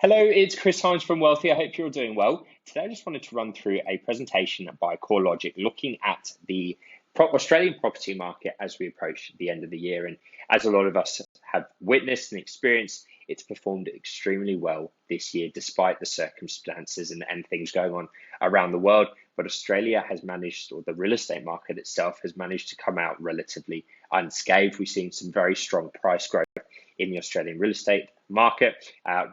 Hello, it's Chris Hynes from Wealthi. I hope you're all doing well. Today, I just wanted to run through a presentation by CoreLogic looking at the Australian property market as we approach the end of the year. And as a lot of us have witnessed and experienced, it's performed extremely well this year, despite the circumstances and things going on around the world. But Australia has managed, or the real estate market itself has managed to come out relatively unscathed. We've seen some very strong price growth in the Australian real estate market.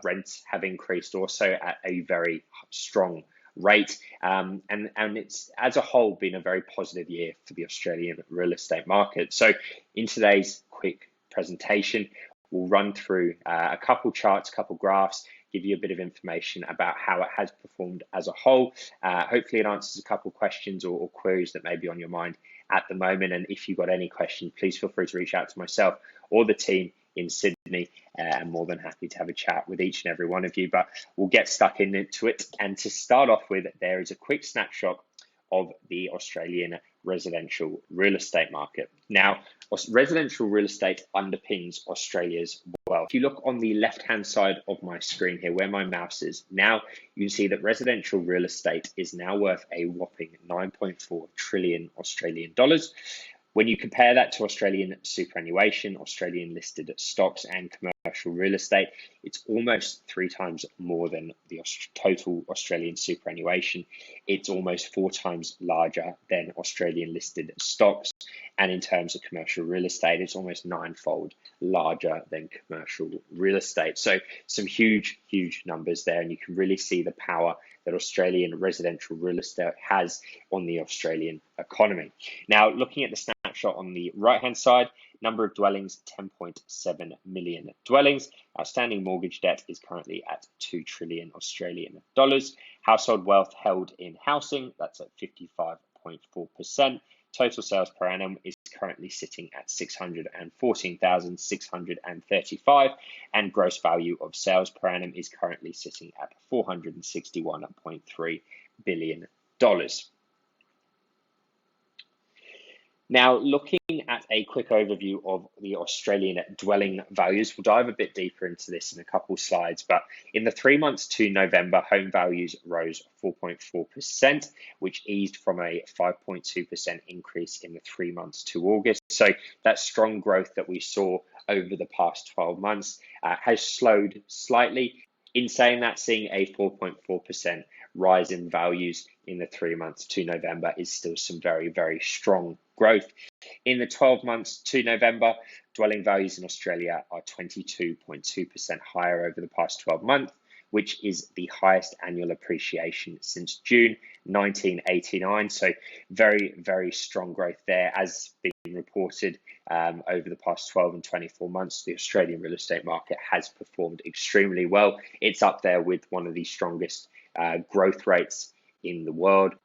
Rents have increased also at a very strong rate. And it's, as a whole, been a very positive year for the Australian real estate market. So in today's quick presentation, we'll run through a couple charts, a couple graphs, give you a bit of information about how it has performed as a whole. Hopefully it answers a couple questions or queries that may be on your mind at the moment. And if you've got any questions, please feel free to reach out to myself or the team in Sydney. I'm more than happy to have a chat with each and every one of you, but we'll get stuck into it. And to start off with, there is a quick snapshot of the Australian residential real estate market. Now, residential real estate underpins Australia's wealth. If you look on the left-hand side of my screen here, where my mouse is, now you can see that residential real estate is now worth a whopping 9.4 trillion Australian dollars. When you compare that to Australian superannuation, Australian listed stocks and commercial real estate, it's almost 3 times more than the total Australian superannuation. It's almost 4 times larger than Australian listed stocks. And in terms of commercial real estate, it's almost 9-fold larger than commercial real estate. So some huge numbers there, and you can really see the power that Australian residential real estate has on the Australian economy. Now, looking at the snapshot on the right-hand side, number of dwellings, 10.7 million dwellings. Outstanding mortgage debt is currently at 2 trillion Australian dollars. Household wealth held in housing, that's at 55.4%. Total sales per annum is currently sitting at 614,635, and gross value of sales per annum is currently sitting at $461.3 billion. Now, looking at a quick overview of the Australian dwelling values, we'll dive a bit deeper into this in a couple slides, but in the 3 months to November, home values rose 4.4%, which eased from a 5.2% increase in the 3 months to August. So that strong growth that we saw over the past 12 months has slowed slightly. In saying that, seeing a 4.4% rise in values in the 3 months to November is still some very strong growth. In the 12 months to November, dwelling values in Australia are 22.2% higher over the past 12 months, which is the highest annual appreciation since June 1989. So very strong growth there. As been reported over the past 12 and 24 months, the Australian real estate market has performed extremely well. It's up there with one of the strongest growth rates in the world.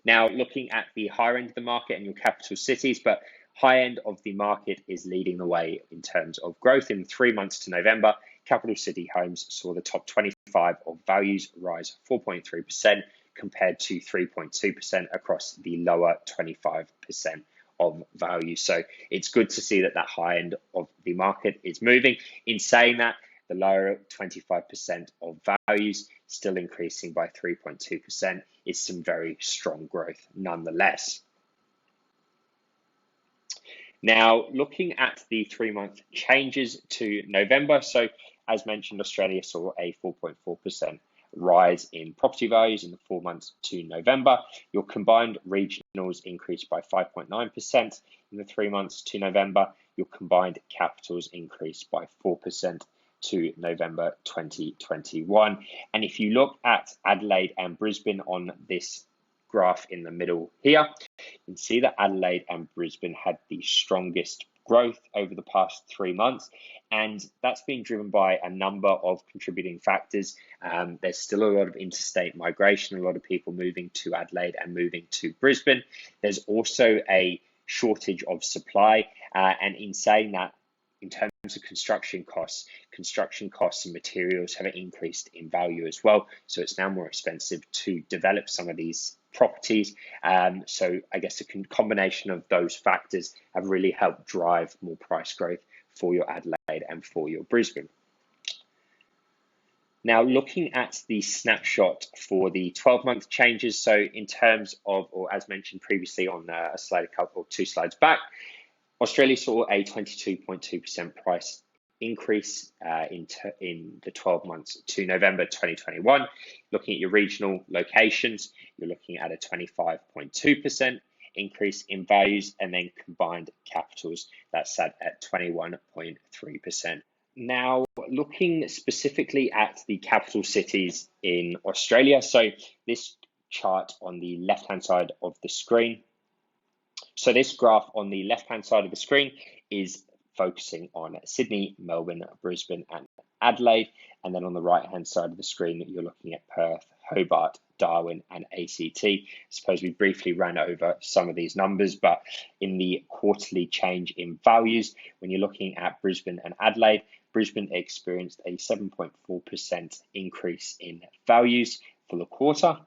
Now, looking at the higher end of the market and your capital cities, but high end of the market is leading the way in terms of growth. In 3 months to November, capital city homes saw the top 25 of values rise 4.3% compared to 3.2% across the lower 25% of value. So it's good to see that high end of the market is moving. In saying that, the lower 25% of values still increasing by 3.2% is some very strong growth nonetheless. Now, looking at the 3-month changes to November. So as mentioned, Australia saw a 4.4% rise in property values in the 4 months to November. Your combined regionals increased by 5.9% in the 3 months to November. Your combined capitals increased by 4% to November 2021. And if you look at Adelaide and Brisbane on this graph in the middle here, you can see that Adelaide and Brisbane had the strongest growth over the past 3 months, and that's been driven by a number of contributing factors. There's still a lot of interstate migration, a lot of people moving to Adelaide and moving to Brisbane. There's also a shortage of supply, and in saying that, in terms of construction costs and materials have increased in value as well. So it's now more expensive to develop some of these properties. So I guess a combination of those factors have really helped drive more price growth for your Adelaide and for your Brisbane. Now, looking at the snapshot for the 12-month changes, so in terms of, or as mentioned previously on a slide a couple or two slides back, Australia saw a 22.2% price increase in the 12 months to November 2021. Looking at your regional locations, you're looking at a 25.2% increase in values, and then combined capitals that sat at 21.3%. Now, looking specifically at the capital cities in Australia, so this chart on the left-hand side of the screen. So this graph on the left-hand side of the screen is focusing on Sydney, Melbourne, Brisbane, and Adelaide. And then on the right-hand side of the screen, you're looking at Perth, Hobart, Darwin, and ACT. I suppose we briefly ran over some of these numbers, but in the quarterly change in values, when you're looking at Brisbane and Adelaide, Brisbane experienced a 7.4% increase in values for the quarter,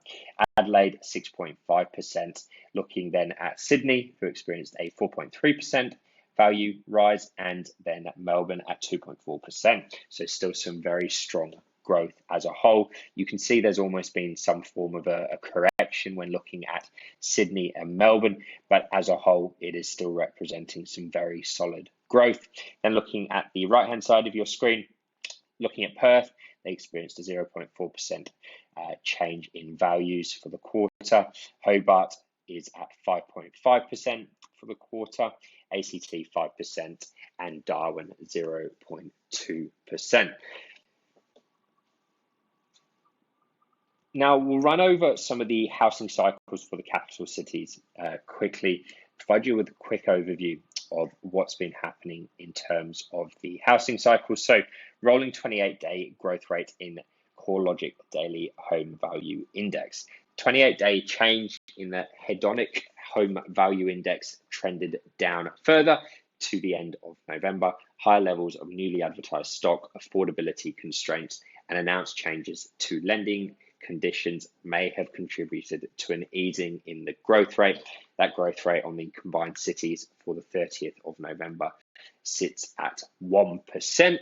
Adelaide 6.5%. Looking then at Sydney, who experienced a 4.3% value rise, and then Melbourne at 2.4%. So still some very strong growth as a whole. You can see there's almost been some form of a correction when looking at Sydney and Melbourne, but as a whole, it is still representing some very solid growth. Then looking at the right-hand side of your screen, looking at Perth, they experienced a 0.4% change in values for the quarter. Hobart is at 5.5% for the quarter, ACT 5%, and Darwin 0.2%. Now, we'll run over some of the housing cycles for the capital cities quickly, provide you with a quick overview of what's been happening in terms of the housing cycle. So, rolling 28-day growth rate in CoreLogic Daily Home Value Index. 28-day change in the hedonic home value index trended down further to the end of November. Higher levels of newly advertised stock, affordability constraints, and announced changes to lending conditions may have contributed to an easing in the growth rate. That growth rate on the combined cities for the 30th of November sits at 1%.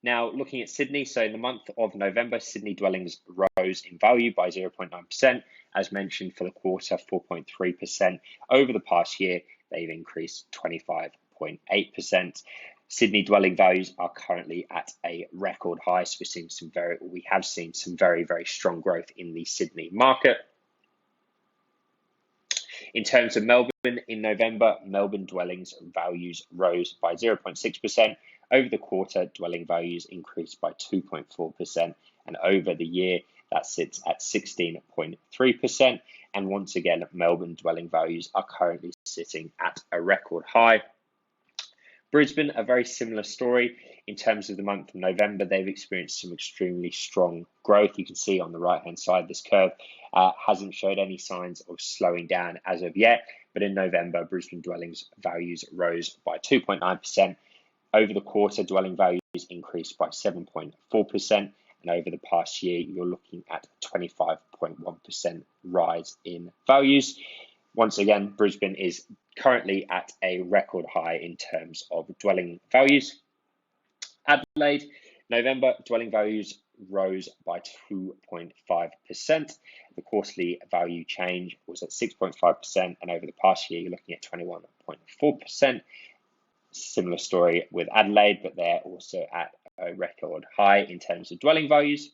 Now, looking at Sydney, so in the month of November, Sydney dwellings rose in value by 0.9%. As mentioned, for the quarter, 4.3%. Over the past year, they've increased 25.8%. Sydney dwelling values are currently at a record high, so we have seen some very, very strong growth in the Sydney market. In terms of Melbourne, in November, Melbourne dwellings values rose by 0.6%. Over the quarter, dwelling values increased by 2.4%, and over the year, that sits at 16.3%. And once again, Melbourne dwelling values are currently sitting at a record high. Brisbane, a very similar story. In terms of the month of November, they've experienced some extremely strong growth. You can see on the right-hand side, this curve hasn't showed any signs of slowing down as of yet. But in November, Brisbane dwellings values rose by 2.9%. Over the quarter, dwelling values increased by 7.4%. And over the past year, you're looking at 25.1% rise in values. Once again, Brisbane is currently at a record high in terms of dwelling values. Adelaide, November dwelling values rose by 2.5%. The quarterly value change was at 6.5%, and over the past year, you're looking at 21.4%. Similar story with Adelaide, but they're also at a record high in terms of dwelling values.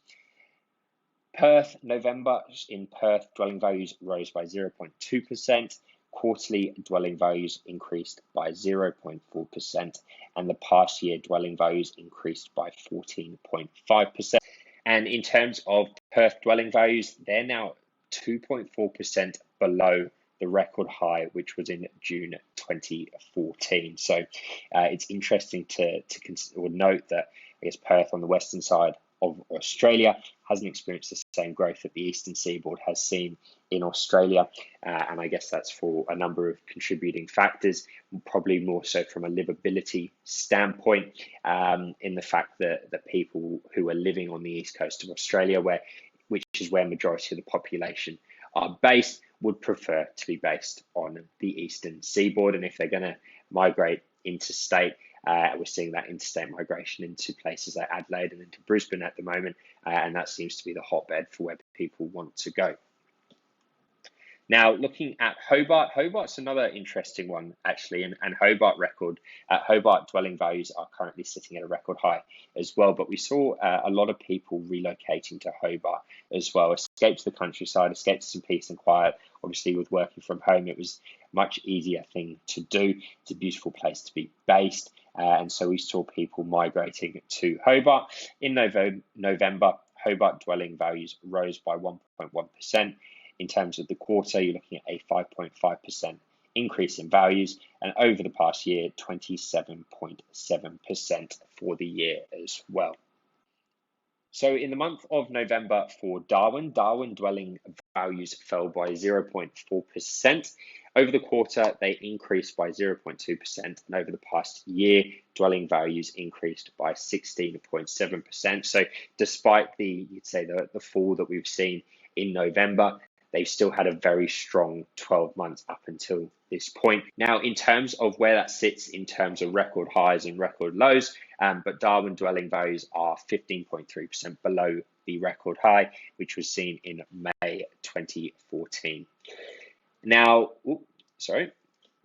Perth, November, in Perth, dwelling values rose by 0.2%. Quarterly dwelling values increased by 0.4%, and the past year dwelling values increased by 14.5%. And in terms of Perth dwelling values, they're now 2.4% below the record high, which was in June 2014. So it's interesting to note that I guess Perth on the western side of Australia hasn't experienced the same growth that the eastern seaboard has seen in Australia, and I guess that's for a number of contributing factors, probably more so from a livability standpoint, in the fact that the people who are living on the east coast of Australia, which is where majority of the population are based, would prefer to be based on the eastern seaboard, and if they're going to migrate interstate, We're seeing that interstate migration into places like Adelaide and into Brisbane at the moment, and that seems to be the hotbed for where people want to go. Now, looking at Hobart, Hobart's another interesting one, actually, and Hobart dwelling values are currently sitting at a record high as well, but we saw a lot of people relocating to Hobart as well, escape to the countryside, escape to some peace and quiet. Obviously, with working from home, it was a much easier thing to do. It's a beautiful place to be based, and so we saw people migrating to Hobart. In November, Hobart dwelling values rose by 1.1%. In terms of the quarter, you're looking at a 5.5% increase in values, and over the past year, 27.7% for the year as well. So in the month of November for Darwin dwelling values fell by 0.4%. Over the quarter, they increased by 0.2%, and over the past year, dwelling values increased by 16.7%. So despite the fall that we've seen in November, they've still had a very strong 12 months up until this point. Now, in terms of where that sits in terms of record highs and record lows, but Darwin dwelling values are 15.3% below the record high, which was seen in May 2014.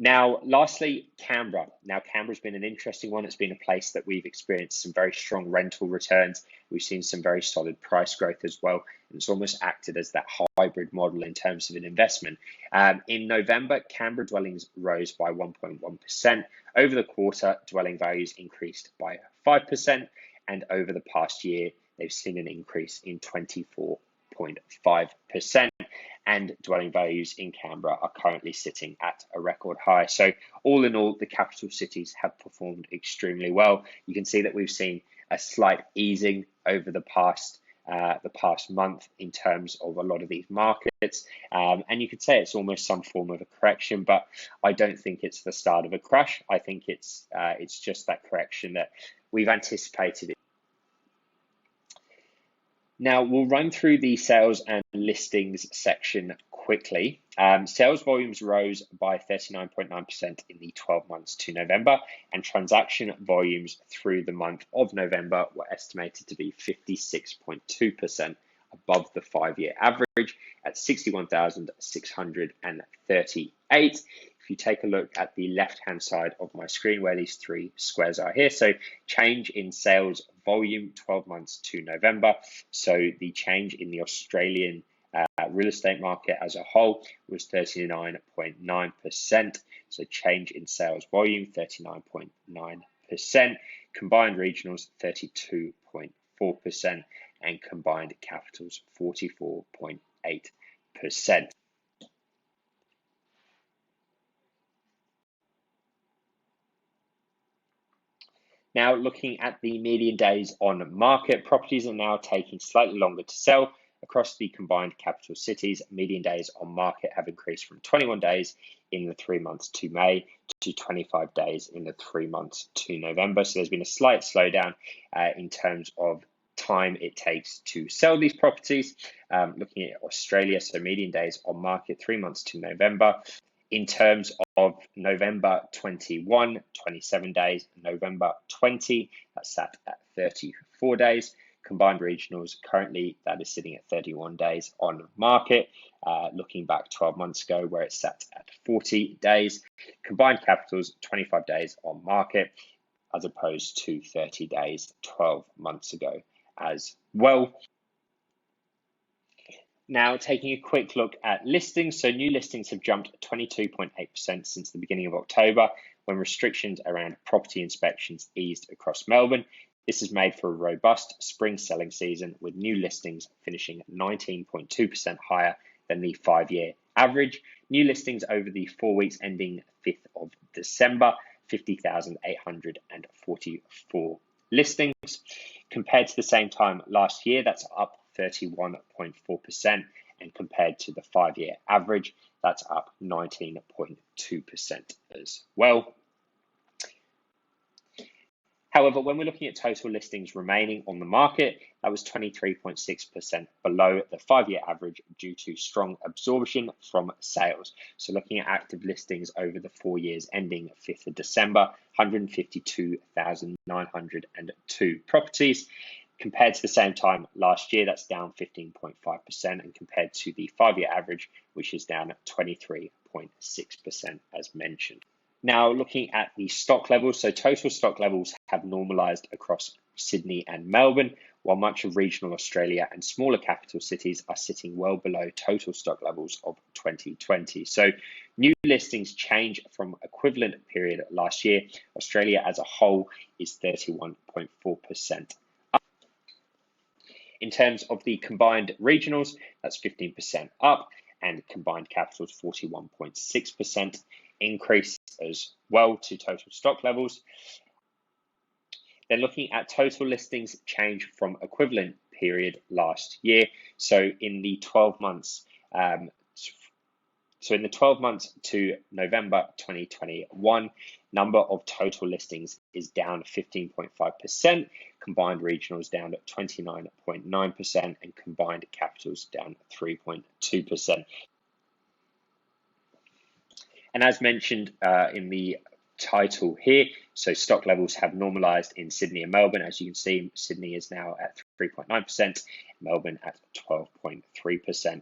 Now, lastly, Canberra. Now, Canberra's been an interesting one. It's been a place that we've experienced some very strong rental returns. We've seen some very solid price growth as well. And it's almost acted as that hybrid model in terms of an investment. In November, Canberra dwellings rose by 1.1%. Over the quarter, dwelling values increased by 5%. And over the past year, they've seen an increase in 24.5%. And dwelling values in Canberra are currently sitting at a record high. So all in all, the capital cities have performed extremely well. You can see that we've seen a slight easing over the past month in terms of a lot of these markets. And you could say it's almost some form of a correction, but I don't think it's the start of a crash. I think it's just that correction that we've anticipated. Now, we'll run through the sales and listings section quickly. Sales volumes rose by 39.9% in the 12 months to November, and transaction volumes through the month of November were estimated to be 56.2% above the 5-year average at 61,638. If you take a look at the left-hand side of my screen where these three squares are here, so change in sales volume 12 months to November. So the change in the Australian real estate market as a whole was 39.9%. So change in sales volume 39.9%, combined regionals 32.4%, and combined capitals 44.8%. Now, looking at the median days on market, properties are now taking slightly longer to sell. Across the combined capital cities, median days on market have increased from 21 days in the 3 months to May to 25 days in the 3 months to November. So there's been a slight slowdown in terms of time it takes to sell these properties. Looking at Australia, so median days on market 3 months to November. In terms of November 21, 27 days, November 20, that's sat at 34 days. Combined regionals, currently that is sitting at 31 days on market. Looking back 12 months ago where it's sat at 40 days. Combined capitals, 25 days on market as opposed to 30 days 12 months ago as well. Now, taking a quick look at listings. So new listings have jumped 22.8% since the beginning of October, when restrictions around property inspections eased across Melbourne. This has made for a robust spring selling season, with new listings finishing 19.2% higher than the 5-year average. New listings over the 4 weeks ending 5th of December, 50,844 listings. Compared to the same time last year, that's up 31.4%, and compared to the 5-year average, that's up 19.2% as well. However, when we're looking at total listings remaining on the market, that was 23.6% below the 5-year average due to strong absorption from sales. So looking at active listings over the 4 years ending 5th of December, 152,902 properties. Compared to the same time last year, that's down 15.5%, and compared to the 5-year average, which is down 23.6% as mentioned. Now looking at the stock levels, so total stock levels have normalised across Sydney and Melbourne, while much of regional Australia and smaller capital cities are sitting well below total stock levels of 2020. So new listings change from equivalent period last year. Australia as a whole is 31.4% up. In terms of the combined regionals, that's 15% up, and combined capitals 41.6% increase as well to total stock levels. Then looking at total listings change from equivalent period last year. So in the 12 months, to November 2021, number of total listings is down 15.5%, combined regionals down at 29.9%, and combined capitals down 3.2%. And as mentioned in the title here, so stock levels have normalised in Sydney and Melbourne. As you can see, Sydney is now at 3.9%, Melbourne at 12.3%.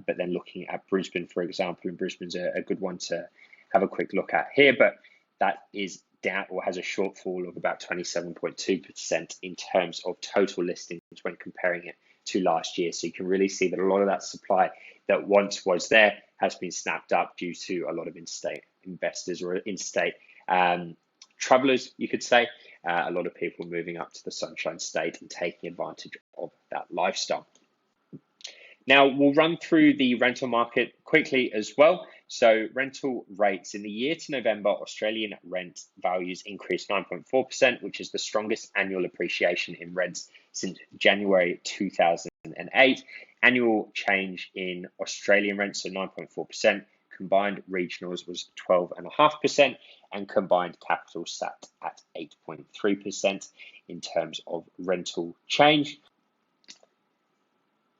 But then looking at Brisbane, for example, and Brisbane's a good one to have a quick look at here, but that is down or has a shortfall of about 27.2% in terms of total listings when comparing it to last year. So you can really see that a lot of that supply that once was there has been snapped up due to a lot of in-state investors or in-state travellers, you could say. A lot of people moving up to the Sunshine State and taking advantage of that lifestyle. Now, we'll run through the rental market quickly as well. So rental rates in the year to November, Australian rent values increased 9.4%, which is the strongest annual appreciation in rents since January 2008. Annual change in Australian rents, so 9.4%. Combined regionals was 12.5%, and combined capital sat at 8.3% in terms of rental change.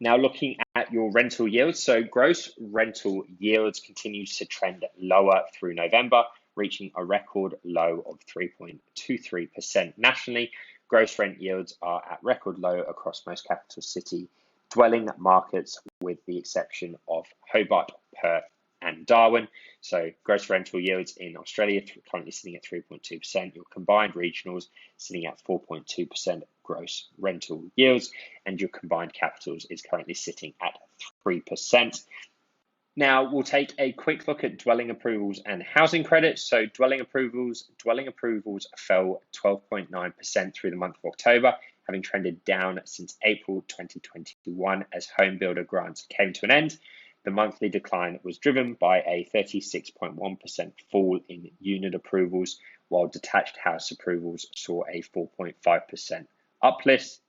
Now looking at your rental yields, so gross rental yields continues to trend lower through November, reaching a record low of 3.23% nationally. Gross rent yields are at record low across most capital city dwelling markets, with the exception of Hobart, Perth, and Darwin. So gross rental yields in Australia currently sitting at 3.2%. Your combined regionals sitting at 4.2% gross rental yields, and your combined capitals is currently sitting at 3%. Now we'll take a quick look at dwelling approvals and housing credits. So dwelling approvals fell 12.9% through the month of October, having trended down since April 2021 as home builder grants came to an end. The monthly decline was driven by a 36.1% fall in unit approvals, while detached house approvals saw a 4.5% uplift.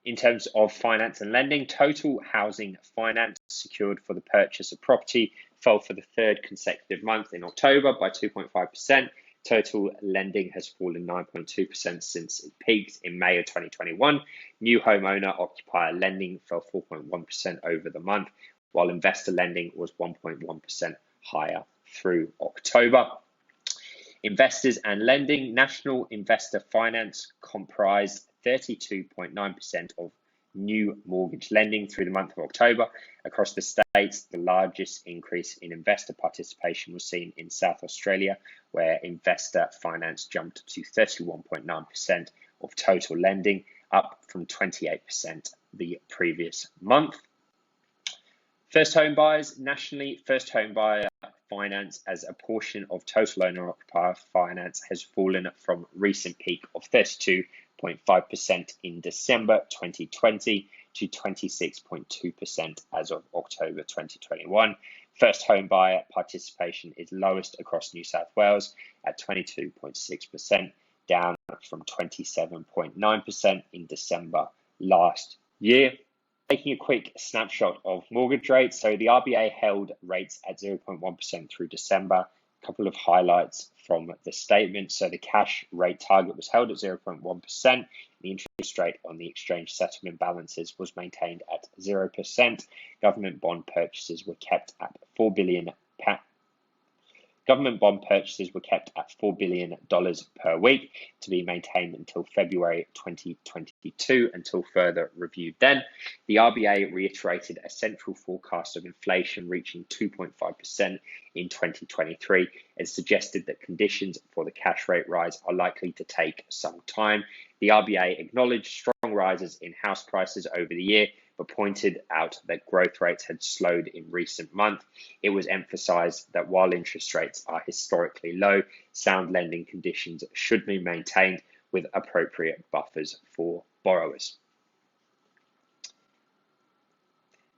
In terms of finance and lending, total housing finance secured for the purchase of property fell for the third consecutive month in October by 2.5%. Total lending has fallen 9.2% since it peaked in May of 2021. New homeowner occupier lending fell 4.1% over the month, while investor lending was 1.1% higher through October. Investors and lending, national investor finance comprised 32.9% of new mortgage lending through the month of October. Across the states, the largest increase in investor participation was seen in South Australia, where investor finance jumped to 31.9% of total lending, up from 28% the previous month. First home buyers, nationally, first home buyer finance as a portion of total owner-occupier finance has fallen from recent peak of 32.5% in December 2020 to 26.2% as of October 2021. First home buyer participation is lowest across New South Wales at 22.6%, down from 27.9% in December last year. Taking a quick snapshot of mortgage rates. So the RBA held rates at 0.1% through December, couple of highlights from the statement. So the cash rate target was held at 0.1%. The interest rate on the exchange settlement balances was maintained at 0%. Government bond purchases were kept at $4 billion. Government bond purchases were kept at $4 billion per week to be maintained until February 2022 until further review. Then, the RBA reiterated a central forecast of inflation reaching 2.5% in 2023 and suggested that conditions for the cash rate rise are likely to take some time. The RBA acknowledged strong rises in house prices over the year, but pointed out that growth rates had slowed in recent months. It was emphasized that while interest rates are historically low, sound lending conditions should be maintained with appropriate buffers for borrowers.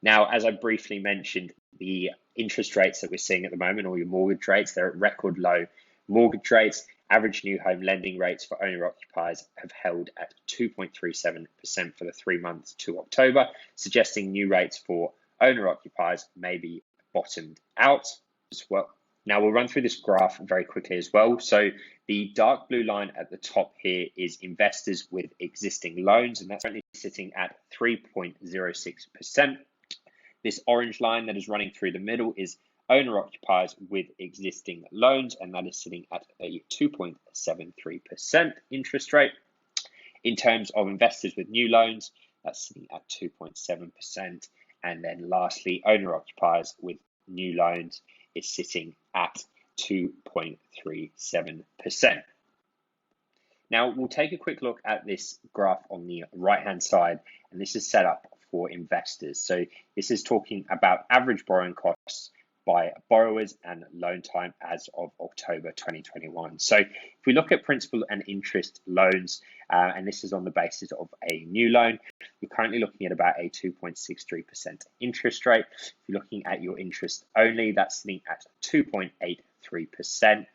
Now, as I briefly mentioned, the interest rates that we're seeing at the moment, or your mortgage rates, they're at record low mortgage rates. Average new home lending rates for owner-occupiers have held at 2.37% for the 3 months to October, suggesting new rates for owner-occupiers may be bottomed out as well. Now, we'll run through this graph very quickly as well. So the dark blue line at the top here is investors with existing loans, and that's currently sitting at 3.06%. This orange line that is running through the middle is owner-occupiers with existing loans, and that is sitting at a 2.73% interest rate. In terms of investors with new loans, that's sitting at 2.7%. And then lastly, owner-occupiers with new loans is sitting at 2.37%. Now, we'll take a quick look at this graph on the right-hand side, and this is set up for investors. So this is talking about average borrowing costs by borrowers and loan time as of October 2021. So if we look at principal and interest loans, and this is on the basis of a new loan, you're currently looking at about a 2.63% interest rate. If you're looking at your interest only, that's sitting at 2.83%.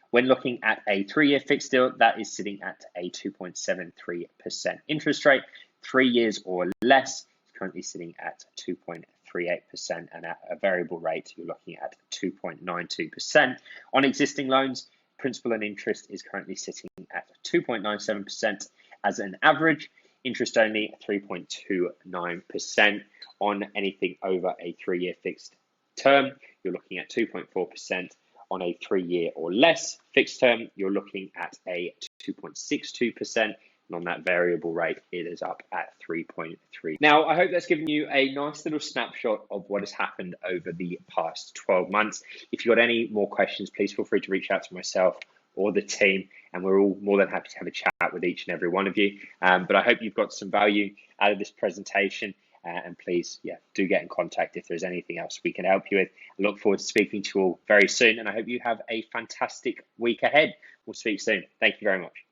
When looking at a 3-year fixed deal, that is sitting at a 2.73% interest rate. 3 years or less is currently sitting at 2.38%, and at a variable rate, you're looking at 2.92%. On existing loans, principal and interest is currently sitting at 2.97% as an average. Interest only 3.29%. On anything over a 3-year fixed term, you're looking at 2.4%. On a 3-year or less fixed term, you're looking at a 2.62%. And on that variable rate, it is up at 3.3. Now, I hope that's given you a nice little snapshot of what has happened over the past 12 months. If you've got any more questions, please feel free to reach out to myself or the team, and we're all more than happy to have a chat with each and every one of you. But I hope you've got some value out of this presentation. And please, do get in contact if there's anything else we can help you with. I look forward to speaking to you all very soon, and I hope you have a fantastic week ahead. We'll speak soon. Thank you very much.